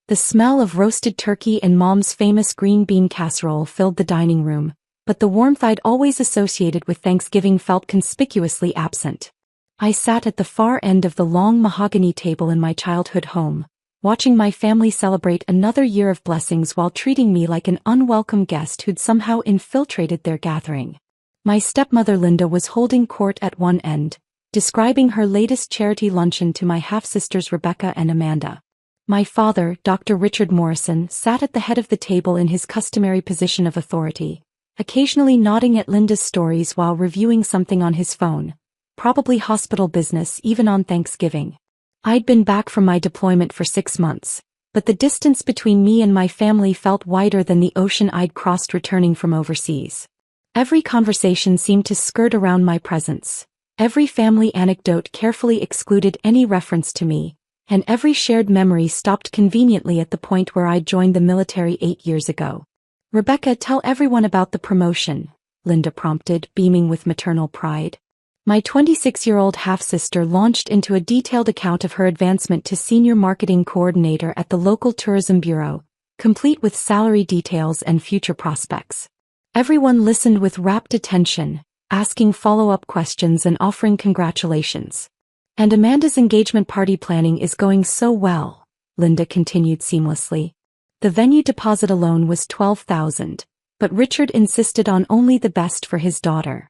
The smell of roasted turkey and Mom's famous green bean casserole filled the dining room, but the warmth I'd always associated with Thanksgiving felt conspicuously absent. I sat at the far end of the long mahogany table in my childhood home, watching my family celebrate another year of blessings while treating me like an unwelcome guest who'd somehow infiltrated their gathering. My stepmother Linda was holding court at one end, describing her latest charity luncheon to my half-sisters Rebecca and Amanda. My father, Dr. Richard Morrison, sat at the head of the table in his customary position of authority, occasionally nodding at Linda's stories while reviewing something on his phone, probably hospital business even on Thanksgiving. I'd been back from my deployment for 6 months, but the distance between me and my family felt wider than the ocean I'd crossed returning from overseas. Every conversation seemed to skirt around my presence. Every family anecdote carefully excluded any reference to me, and every shared memory stopped conveniently at the point where I'd joined the military 8 years ago. "Rebecca, tell everyone about the promotion," Linda prompted, beaming with maternal pride. My 26-year-old half-sister launched into a detailed account of her advancement to senior marketing coordinator at the local tourism bureau, complete with salary details and future prospects. Everyone listened with rapt attention, asking follow-up questions and offering congratulations. "And Amanda's engagement party planning is going so well," Linda continued seamlessly. "The venue deposit alone was $12,000, but Richard insisted on only the best for his daughter."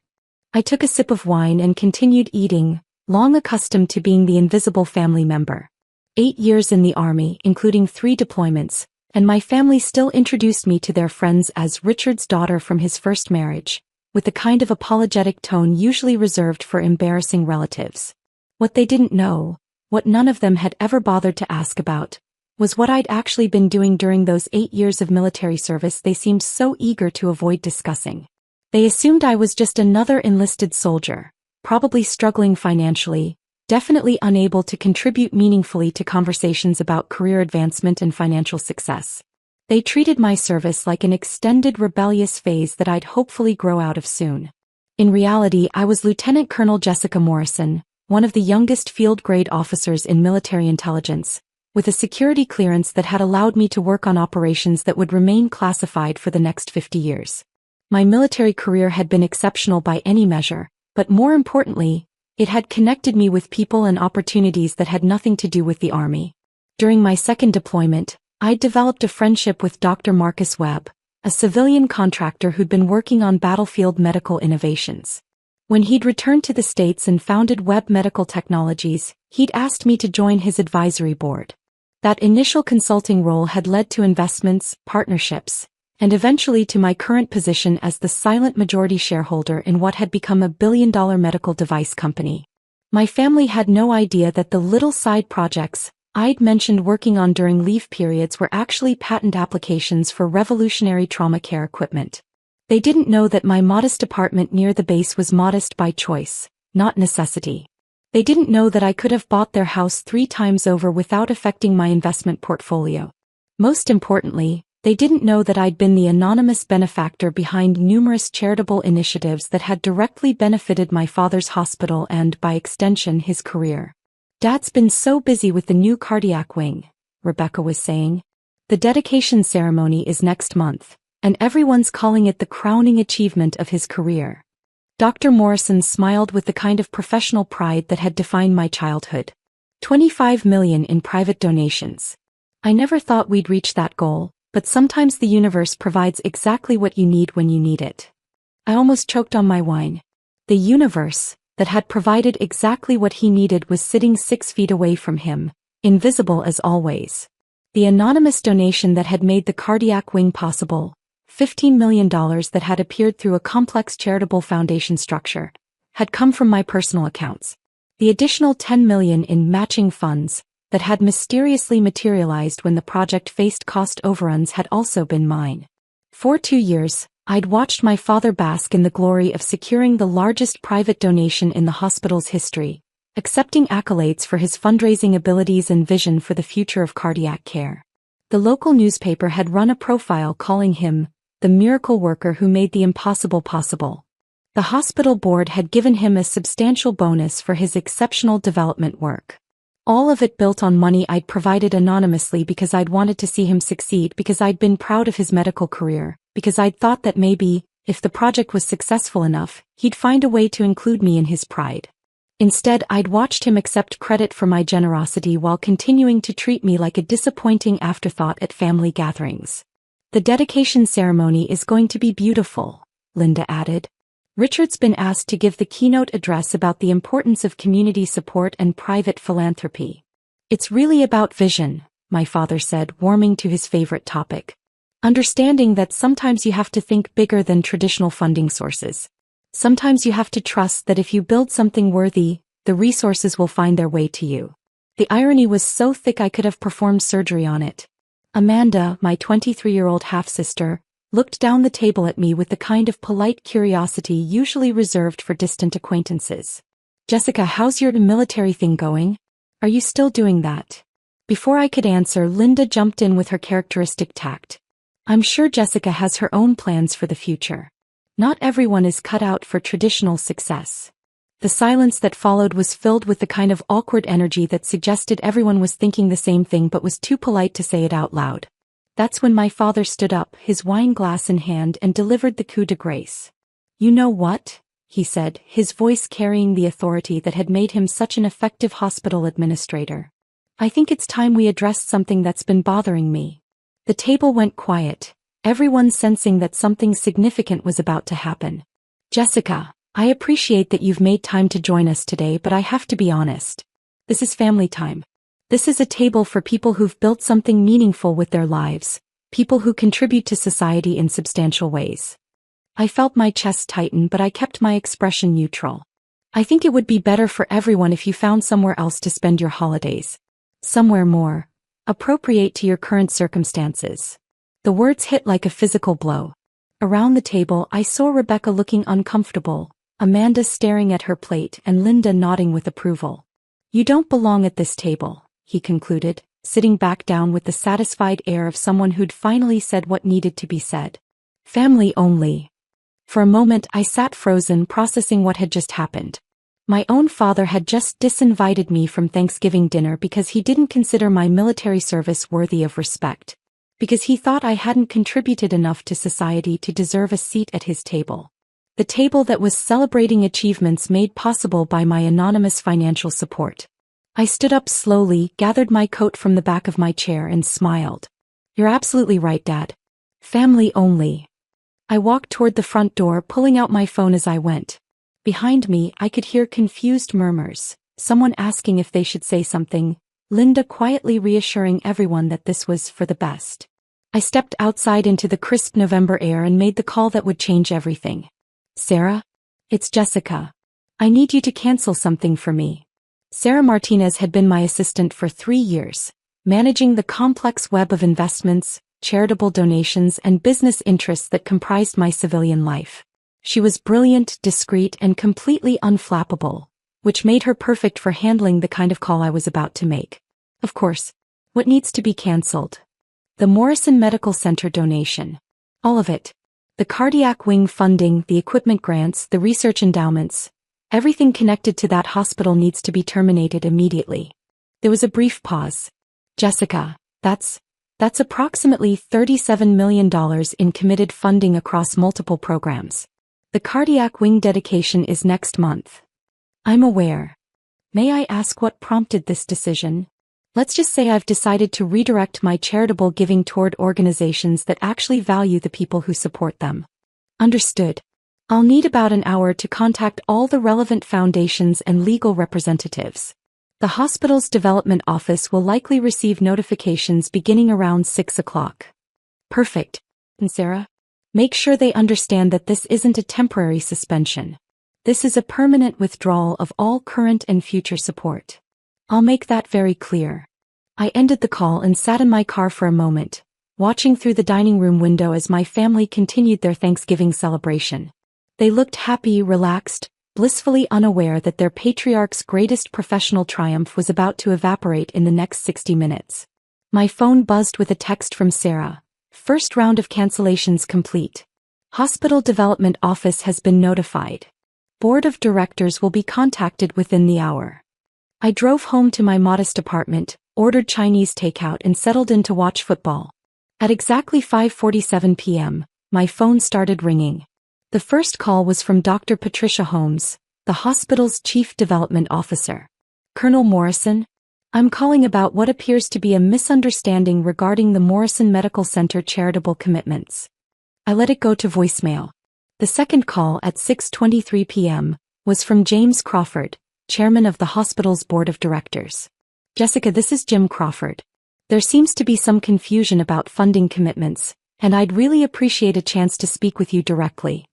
I took a sip of wine and continued eating, long accustomed to being the invisible family member. 8 years in the Army, including 3 deployments, and my family still introduced me to their friends as Richard's daughter from his first marriage, with the kind of apologetic tone usually reserved for embarrassing relatives. What they didn't know, what none of them had ever bothered to ask about, was what I'd actually been doing during those 8 years of military service they seemed so eager to avoid discussing. They assumed I was just another enlisted soldier, probably struggling financially, definitely unable to contribute meaningfully to conversations about career advancement and financial success. They treated my service like an extended rebellious phase that I'd hopefully grow out of soon. In reality, I was Lieutenant Colonel Jessica Morrison, one of the youngest field-grade officers in military intelligence, with a security clearance that had allowed me to work on operations that would remain classified for the next 50 years. My military career had been exceptional by any measure, but more importantly, it had connected me with people and opportunities that had nothing to do with the Army. During my second deployment, I'd developed a friendship with Dr. Marcus Webb, a civilian contractor who'd been working on battlefield medical innovations. When he'd returned to the States and founded Webb Medical Technologies, he'd asked me to join his advisory board. That initial consulting role had led to investments, partnerships, and eventually to my current position as the silent majority shareholder in what had become a billion-dollar medical device company. My family had no idea that the little side projects I'd mentioned working on during leave periods were actually patent applications for revolutionary trauma care equipment. They didn't know that my modest apartment near the base was modest by choice, not necessity. They didn't know that I could have bought their house 3 times over without affecting my investment portfolio. Most importantly, they didn't know that I'd been the anonymous benefactor behind numerous charitable initiatives that had directly benefited my father's hospital and, by extension, his career. "Dad's been so busy with the new cardiac wing," Rebecca was saying. "The dedication ceremony is next month, and everyone's calling it the crowning achievement of his career." Dr. Morrison smiled with the kind of professional pride that had defined my childhood. $25 million in private donations. "I never thought we'd reach that goal, but sometimes the universe provides exactly what you need when you need it." I almost choked on my wine. The universe, that had provided exactly what he needed, was sitting 6 feet away from him, invisible as always. The anonymous donation that had made the cardiac wing possible, $15 million that had appeared through a complex charitable foundation structure, had come from my personal accounts. The additional $10 million in matching funds that had mysteriously materialized when the project faced cost overruns had also been mine. For 2 years, I'd watched my father bask in the glory of securing the largest private donation in the hospital's history, accepting accolades for his fundraising abilities and vision for the future of cardiac care. The local newspaper had run a profile calling him the miracle worker who made the impossible possible. The hospital board had given him a substantial bonus for his exceptional development work. All of it built on money I'd provided anonymously because I'd wanted to see him succeed, because I'd been proud of his medical career, because I'd thought that maybe, if the project was successful enough, he'd find a way to include me in his pride. Instead, I'd watched him accept credit for my generosity while continuing to treat me like a disappointing afterthought at family gatherings. The dedication ceremony is going to be beautiful, Linda added. Richard's been asked to give the keynote address about the importance of community support and private philanthropy. It's really about vision, my father said, warming to his favorite topic. Understanding that sometimes you have to think bigger than traditional funding sources. Sometimes you have to trust that if you build something worthy, the resources will find their way to you. The irony was so thick I could have performed surgery on it. Amanda, my 23-year-old half-sister, looked down the table at me with the kind of polite curiosity usually reserved for distant acquaintances. Jessica, how's your military thing going? Are you still doing that? Before I could answer, Linda jumped in with her characteristic tact. I'm sure Jessica has her own plans for the future. Not everyone is cut out for traditional success. The silence that followed was filled with the kind of awkward energy that suggested everyone was thinking the same thing but was too polite to say it out loud. That's when my father stood up, his wine glass in hand, and delivered the coup de grace. You know what? He said, his voice carrying the authority that had made him such an effective hospital administrator. I think it's time we addressed something that's been bothering me. The table went quiet, everyone sensing that something significant was about to happen. Jessica, I appreciate that you've made time to join us today, but I have to be honest. This is family time. This is a table for people who've built something meaningful with their lives, people who contribute to society in substantial ways. I felt my chest tighten, but I kept my expression neutral. I think it would be better for everyone if you found somewhere else to spend your holidays. Somewhere more appropriate to your current circumstances. The words hit like a physical blow. Around the table, I saw Rebecca looking uncomfortable, Amanda staring at her plate, and Linda nodding with approval. You don't belong at this table, he concluded, sitting back down with the satisfied air of someone who'd finally said what needed to be said. Family only. For a moment I sat frozen, processing what had just happened. My own father had just disinvited me from Thanksgiving dinner because he didn't consider my military service worthy of respect. Because he thought I hadn't contributed enough to society to deserve a seat at his table. The table that was celebrating achievements made possible by my anonymous financial support. I stood up slowly, gathered my coat from the back of my chair, and smiled. You're absolutely right, Dad. Family only. I walked toward the front door, pulling out my phone as I went. Behind me, I could hear confused murmurs, someone asking if they should say something, Linda quietly reassuring everyone that this was for the best. I stepped outside into the crisp November air and made the call that would change everything. Sarah? It's Jessica. I need you to cancel something for me. Sarah Martinez had been my assistant for 3 years, managing the complex web of investments, charitable donations, and business interests that comprised my civilian life. She was brilliant, discreet, and completely unflappable, which made her perfect for handling the kind of call I was about to make. Of course, what needs to be cancelled? The Morrison Medical Center donation. All of it. The cardiac wing funding, the equipment grants, the research endowments. Everything connected to that hospital needs to be terminated immediately. There was a brief pause. Jessica, that's approximately $37 million in committed funding across multiple programs. The cardiac wing dedication is next month. I'm aware. May I ask what prompted this decision? Let's just say I've decided to redirect my charitable giving toward organizations that actually value the people who support them. Understood. I'll need about an hour to contact all the relevant foundations and legal representatives. The hospital's development office will likely receive notifications beginning around 6 o'clock. Perfect. And Sarah? Make sure they understand that this isn't a temporary suspension. This is a permanent withdrawal of all current and future support. I'll make that very clear. I ended the call and sat in my car for a moment, watching through the dining room window as my family continued their Thanksgiving celebration. They looked happy, relaxed, blissfully unaware that their patriarch's greatest professional triumph was about to evaporate in the next 60 minutes. My phone buzzed with a text from Sarah. First round of cancellations complete. Hospital Development Office has been notified. Board of Directors will be contacted within the hour. I drove home to my modest apartment, ordered Chinese takeout and settled in to watch football. At exactly 5:47 p.m., my phone started ringing. The first call was from Dr. Patricia Holmes, the hospital's chief development officer. Colonel Morrison? I'm calling about what appears to be a misunderstanding regarding the Morrison Medical Center charitable commitments. I let it go to voicemail. The second call at 6:23 p.m. was from James Crawford, chairman of the hospital's board of directors. Jessica, this is Jim Crawford. There seems to be some confusion about funding commitments, and I'd really appreciate a chance to speak with you directly.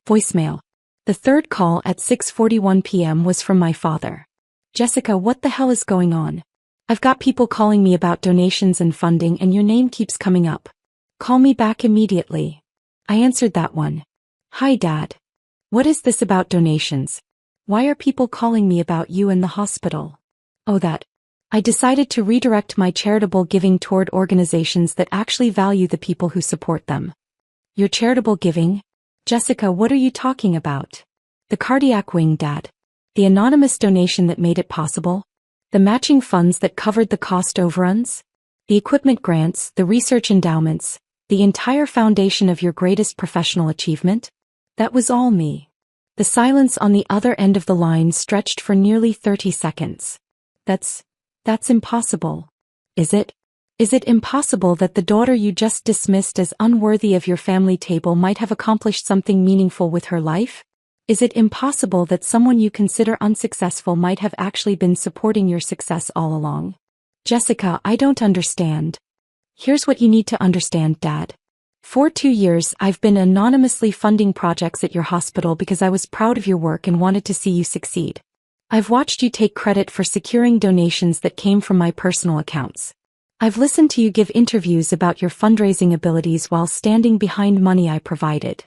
Voicemail. The third call at 6:41 p.m. was from my father. Jessica, what the hell is going on? I've got people calling me about donations and funding and your name keeps coming up. Call me back immediately. I answered that one. Hi, Dad. What is this about donations? Why are people calling me about you and the hospital? Oh, that. I decided to redirect my charitable giving toward organizations that actually value the people who support them. Your charitable giving? Jessica, what are you talking about? The cardiac wing, Dad. The anonymous donation that made it possible? The matching funds that covered the cost overruns? The equipment grants, the research endowments, the entire foundation of your greatest professional achievement? That was all me. The silence on the other end of the line stretched for nearly 30 seconds. That's impossible. Is it? Is it impossible that the daughter you just dismissed as unworthy of your family table might have accomplished something meaningful with her life? Is it impossible that someone you consider unsuccessful might have actually been supporting your success all along? Jessica, I don't understand. Here's what you need to understand, Dad. For 2 years, I've been anonymously funding projects at your hospital because I was proud of your work and wanted to see you succeed. I've watched you take credit for securing donations that came from my personal accounts. I've listened to you give interviews about your fundraising abilities while standing behind money I provided.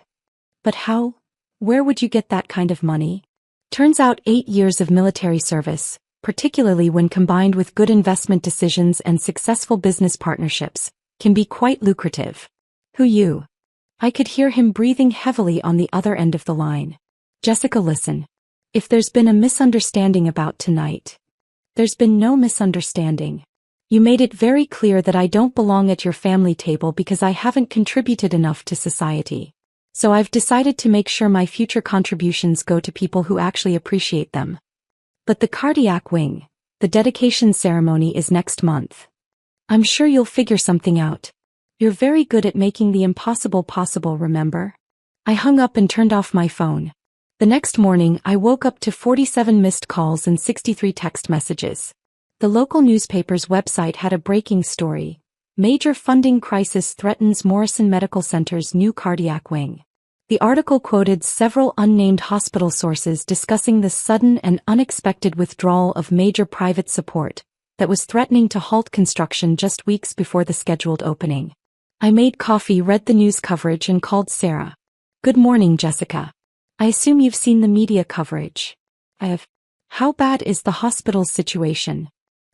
But how? Where would you get that kind of money? Turns out 8 years of military service, particularly when combined with good investment decisions and successful business partnerships, can be quite lucrative. Who you? I could hear him breathing heavily on the other end of the line. Jessica, listen. If there's been a misunderstanding about tonight. There's been no misunderstanding. You made it very clear that I don't belong at your family table because I haven't contributed enough to society. So I've decided to make sure my future contributions go to people who actually appreciate them. But the cardiac wing, the dedication ceremony is next month. I'm sure you'll figure something out. You're very good at making the impossible possible, remember? I hung up and turned off my phone. The next morning, I woke up to 47 missed calls and 63 text messages. The local newspaper's website had a breaking story. Major funding crisis threatens Morrison Medical Center's new cardiac wing. The article quoted several unnamed hospital sources discussing the sudden and unexpected withdrawal of major private support that was threatening to halt construction just weeks before the scheduled opening. I made coffee, read the news coverage, and called Sarah. Good morning, Jessica. I assume you've seen the media coverage. I have. How bad is the hospital's situation?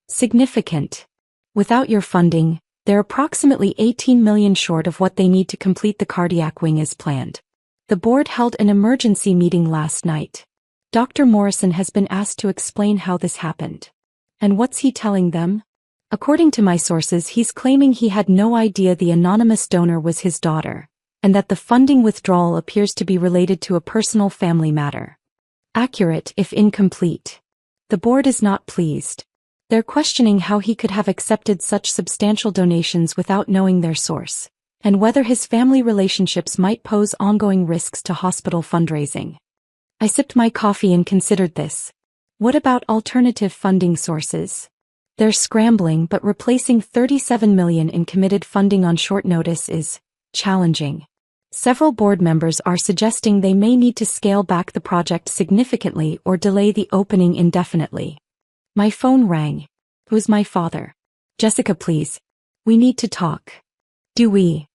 Significant. Without your funding, they're approximately $18 million short of what they need to complete the cardiac wing as planned. The board held an emergency meeting last night. Dr. Morrison has been asked to explain how this happened. And what's he telling them? According to my sources, he's claiming he had no idea the anonymous donor was his daughter, and that the funding withdrawal appears to be related to a personal family matter. Accurate, if incomplete. The board is not pleased. They're questioning how he could have accepted such substantial donations without knowing their source, and whether his family relationships might pose ongoing risks to hospital fundraising. I sipped my coffee and considered this. What about alternative funding sources? They're scrambling, but replacing $37 million in committed funding on short notice is challenging. Several board members are suggesting they may need to scale back the project significantly or delay the opening indefinitely. My phone rang. It was my father. Jessica, please. We need to talk. Do we?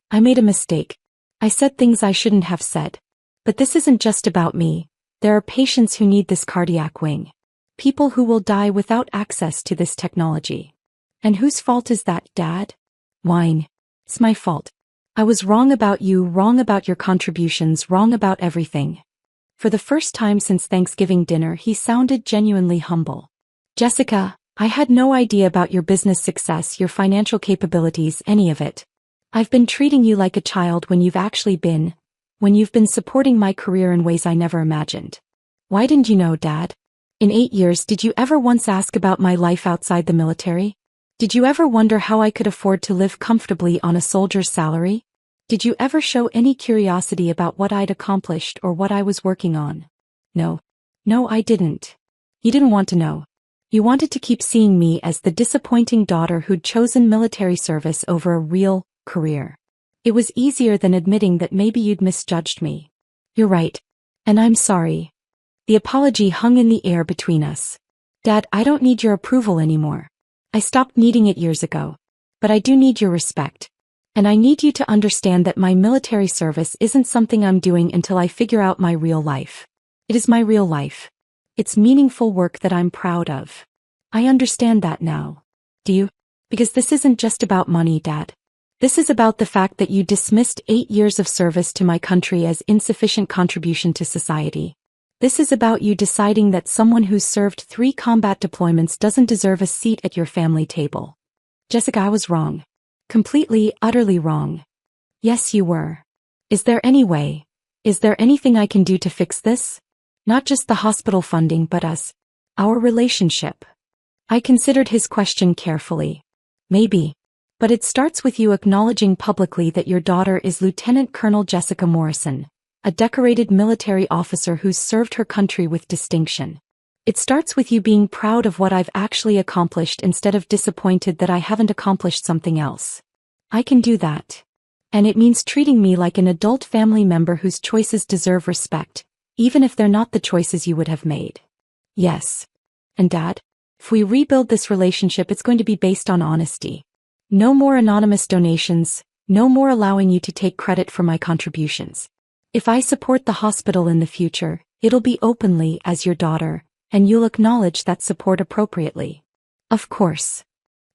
I made a mistake. I said things I shouldn't have said. But this isn't just about me. There are patients who need this cardiac wing. People who will die without access to this technology. And whose fault is that, Dad? Mine. It's my fault. I was wrong about you, wrong about your contributions, wrong about everything. For the first time since Thanksgiving dinner, he sounded genuinely humble. Jessica, I had no idea about your business success, your financial capabilities, any of it. I've been treating you like a child when you've been supporting my career in ways I never imagined. Why didn't you know, Dad? In 8 years, did you ever once ask about my life outside the military? Did you ever wonder how I could afford to live comfortably on a soldier's salary? Did you ever show any curiosity about what I'd accomplished or what I was working on? No. No, I didn't. You didn't want to know. You wanted to keep seeing me as the disappointing daughter who'd chosen military service over a real career. It was easier than admitting that maybe you'd misjudged me. You're right. And I'm sorry. The apology hung in the air between us. Dad, I don't need your approval anymore. I stopped needing it years ago. But I do need your respect. And I need you to understand that my military service isn't something I'm doing until I figure out my real life. It is my real life. It's meaningful work that I'm proud of. I understand that now. Do you? Because this isn't just about money, Dad. This is about the fact that you dismissed 8 years of service to my country as insufficient contribution to society. This is about you deciding that someone who's served 3 combat deployments doesn't deserve a seat at your family table. Jessica, I was wrong. Completely, utterly wrong. Yes, you were. Is there anything I can do to fix this? Not just the hospital funding but us. Our relationship. I considered his question carefully. Maybe. But it starts with you acknowledging publicly that your daughter is Lieutenant Colonel Jessica Morrison, a decorated military officer who's served her country with distinction. It starts with you being proud of what I've actually accomplished instead of disappointed that I haven't accomplished something else. I can do that. And it means treating me like an adult family member whose choices deserve respect, even if they're not the choices you would have made. Yes. And Dad, if we rebuild this relationship, it's going to be based on honesty. No more anonymous donations, no more allowing you to take credit for my contributions. If I support the hospital in the future, it'll be openly as your daughter, and you'll acknowledge that support appropriately. Of course.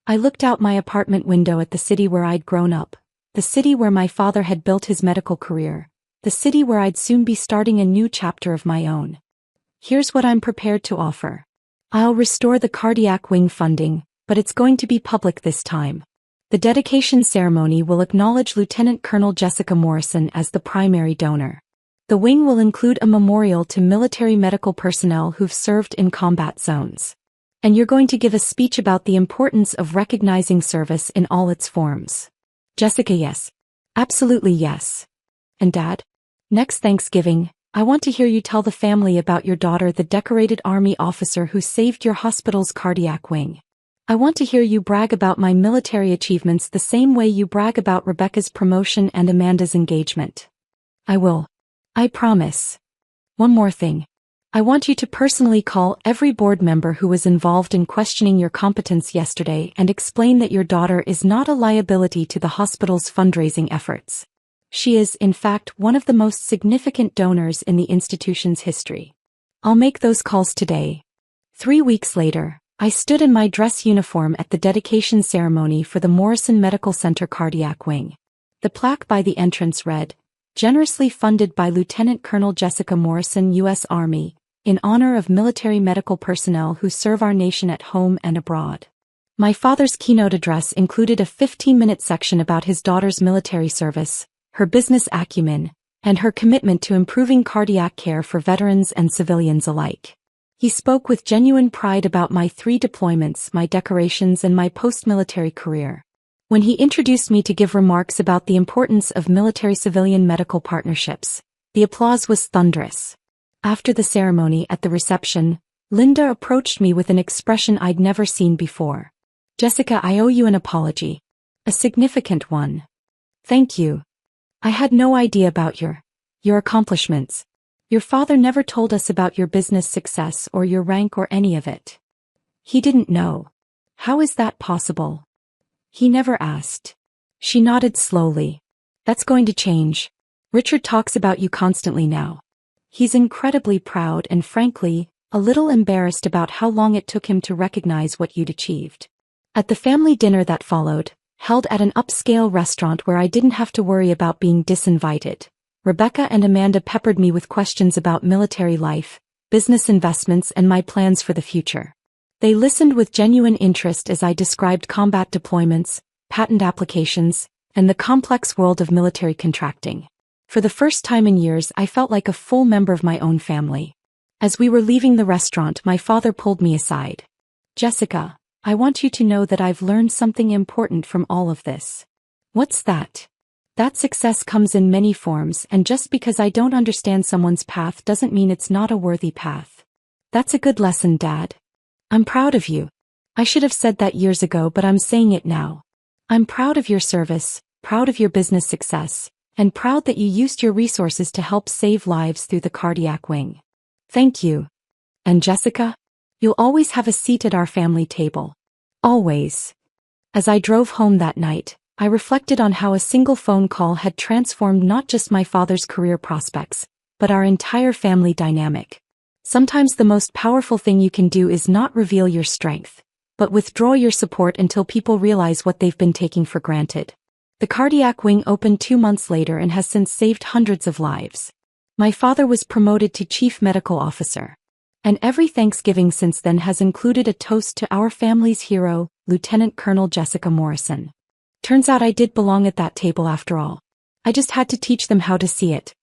I looked out my apartment window at the city where I'd grown up, the city where my father had built his medical career, the city where I'd soon be starting a new chapter of my own. Here's what I'm prepared to offer. I'll restore the cardiac wing funding, but it's going to be public this time. The dedication ceremony will acknowledge Lieutenant Colonel Jessica Morrison as the primary donor. The wing will include a memorial to military medical personnel who've served in combat zones. And you're going to give a speech about the importance of recognizing service in all its forms. Jessica, yes. Absolutely yes. And Dad? Next Thanksgiving, I want to hear you tell the family about your daughter, the decorated Army officer who saved your hospital's cardiac wing. I want to hear you brag about my military achievements the same way you brag about Rebecca's promotion and Amanda's engagement. I will. I promise. One more thing. I want you to personally call every board member who was involved in questioning your competence yesterday and explain that your daughter is not a liability to the hospital's fundraising efforts. She is, in fact, one of the most significant donors in the institution's history. I'll make those calls today. 3 weeks later, I stood in my dress uniform at the dedication ceremony for the Morrison Medical Center Cardiac Wing. The plaque by the entrance read, "Generously funded by Lieutenant Colonel Jessica Morrison, U.S. Army, in honor of military medical personnel who serve our nation at home and abroad." My father's keynote address included a 15-minute section about his daughter's military service, her business acumen, and her commitment to improving cardiac care for veterans and civilians alike. He spoke with genuine pride about my 3 deployments, my decorations, and my post-military career. When he introduced me to give remarks about the importance of military-civilian medical partnerships, the applause was thunderous. After the ceremony at the reception, Linda approached me with an expression I'd never seen before. "Jessica, I owe you an apology. A significant one. Thank you. I had no idea about your accomplishments. Your father never told us about your business success or your rank or any of it. He didn't know. How is that possible? He never asked." She nodded slowly. "That's going to change. Richard talks about you constantly now. He's incredibly proud and, frankly, a little embarrassed about how long it took him to recognize what you'd achieved." At the family dinner that followed, held at an upscale restaurant where I didn't have to worry about being disinvited, Rebecca and Amanda peppered me with questions about military life, business investments, and my plans for the future. They listened with genuine interest as I described combat deployments, patent applications, and the complex world of military contracting. For the first time in years, I felt like a full member of my own family. As we were leaving the restaurant, my father pulled me aside. "Jessica, I want you to know that I've learned something important from all of this." "What's that?" "That success comes in many forms, and just because I don't understand someone's path doesn't mean it's not a worthy path." "That's a good lesson, Dad. I'm proud of you." "I should have said that years ago, but I'm saying it now. I'm proud of your service, proud of your business success, and proud that you used your resources to help save lives through the cardiac wing." "Thank you. And Jessica? You'll always have a seat at our family table. Always." As I drove home that night, I reflected on how a single phone call had transformed not just my father's career prospects, but our entire family dynamic. Sometimes the most powerful thing you can do is not reveal your strength, but withdraw your support until people realize what they've been taking for granted. The cardiac wing opened 2 months later and has since saved hundreds of lives. My father was promoted to Chief Medical Officer. And every Thanksgiving since then has included a toast to our family's hero, Lieutenant Colonel Jessica Morrison. Turns out I did belong at that table after all. I just had to teach them how to see it.